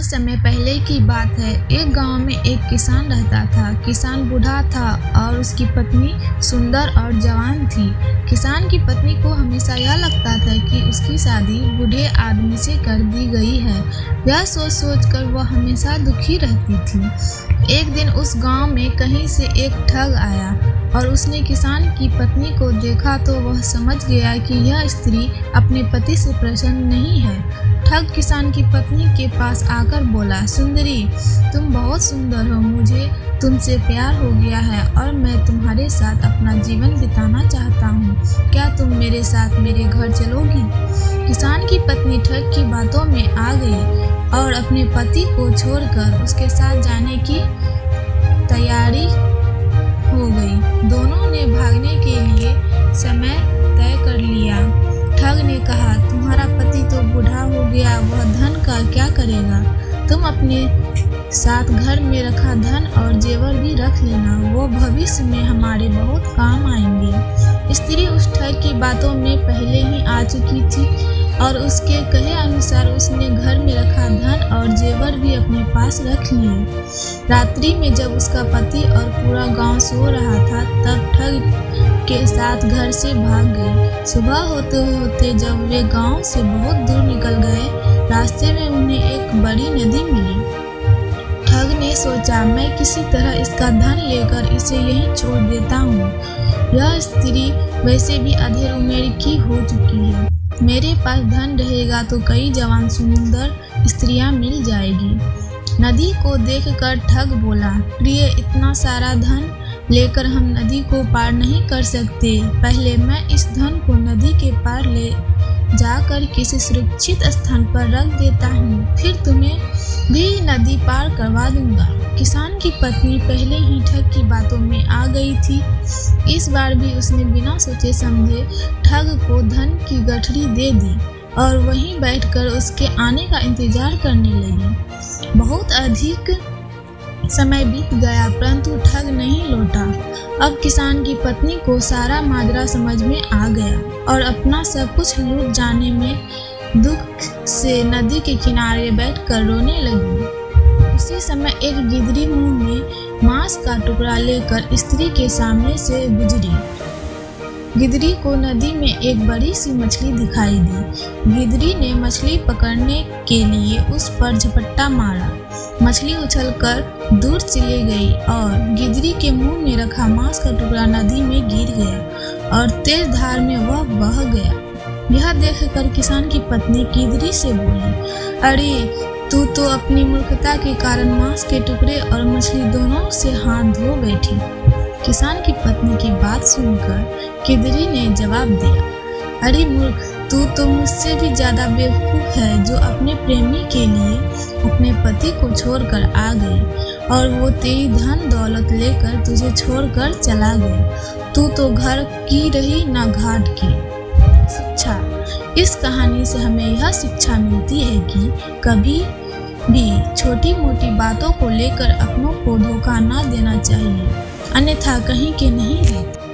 समय पहले की बात है। एक गांव में एक किसान रहता था। किसान बूढ़ा था और उसकी पत्नी सुंदर और जवान थी। किसान की पत्नी को हमेशा यह लगता था कि उसकी शादी बूढ़े आदमी से कर दी गई है। यह सोच सोच कर वह हमेशा दुखी रहती थी। एक दिन उस गांव में कहीं से एक ठग आया और उसने किसान की पत्नी को देखा तो वह समझ गया कि यह स्त्री अपने पति से प्रसन्न नहीं है। ठग किसान की पत्नी के पास आकर बोला, सुंदरी, तुम बहुत सुंदर हो, मुझे तुमसे प्यार हो गया है और मैं तुम्हारे साथ अपना जीवन बिताना चाहता हूँ। क्या तुम मेरे साथ मेरे घर चलोगी? किसान की पत्नी ठग की बातों में आ गई और अपने पति को छोड़कर उसके साथ जाने की तैयारी हो गई। दोनों ने भागने के लिए समय तय कर लिया। ठग ने कहा, तुम्हारा पति तो बूढ़ा हो गया, वह धन का क्या करेगा? तुम अपने साथ घर में रखा धन और जेवर भी रख लेना, वो भविष्य में हमारे बहुत काम आएंगे। स्त्री उस ठग की बातों में पहले ही आ चुकी थी और उसके कहे अनुसार उसने घर में रखा धन और जेवर भी अपने पास रख लिए। रात्रि में जब उसका पति और पूरा गांव सो रहा था तब ठग के साथ घर से भाग गई। सुबह होते होते जब वे गांव से बहुत दूर निकल गए, रास्ते में उन्हें एक बड़ी नदी मिली। ठग ने सोचा, मैं किसी तरह इसका धन लेकर इसे यहीं छोड़ देता हूँ। यह स्त्री वैसे भी अधेड़ उम्र की हो चुकी है, मेरे पास धन रहेगा तो कई जवान सुंदर स्त्रियां मिल जाएगी। नदी को देखकर ठग बोला, प्रिय, इतना सारा धन लेकर हम नदी को पार नहीं कर सकते। पहले मैं इस धन को नदी के पार ले जाकर किसी सुरक्षित स्थान पर रख देता हूँ, फिर तुम्हें भी नदी पार करवा दूंगा। किसान की पत्नी पहले ही ठग की बातों में आ गई थी। इस बार भी उसने बिना सोचे समझे ठग को धन की गठरी दे दी और वहीं बैठकर उसके आने का इंतजार करने लगी। बहुत अधिक समय बीत गया परंतु ठग नहीं लौटा। अब किसान की पत्नी को सारा माजरा समझ में आ गया और अपना सब कुछ लूट जाने में दुख से नदी के किनारे बैठकर रोने लगी। उसी समय एक गिदरी मुंह में मांस का टुकड़ा लेकर स्त्री के सामने से गुजरी। गिदरी को नदी में एक बड़ी सी मछली दिखाई दी। गिदरी ने मछली पकड़ने के लिए उस पर झपट्टा मारा। मछली उछलकर दूर चली गई और गिदरी के मुंह में रखा मांस का टुकड़ा नदी में गिर गया और तेज धार में वह बह गया। यह देखकर किसान की पत्नी गिदरी से बोली, अरे तू तो अपनी मूर्खता के कारण मांस के टुकड़े और मछली दोनों से हाथ धो बैठी। किसान की पत्नी की बात सुनकर गिदरी ने जवाब दिया, अरे मूर्ख, तू तो मुझसे भी ज्यादा बेवकूफ है जो अपने प्रेमी के लिए अपने पति को छोड़कर आ गई और वो तेरी धन दौलत लेकर तुझे छोड़कर चला गया। तू तो घर की रही ना घाट की। शिक्षा। इस कहानी से हमें यह शिक्षा मिलती है कि कभी भी छोटी मोटी बातों को लेकर अपनों को धोखा ना देना चाहिए, अन्यथा कहीं के नहीं रहते।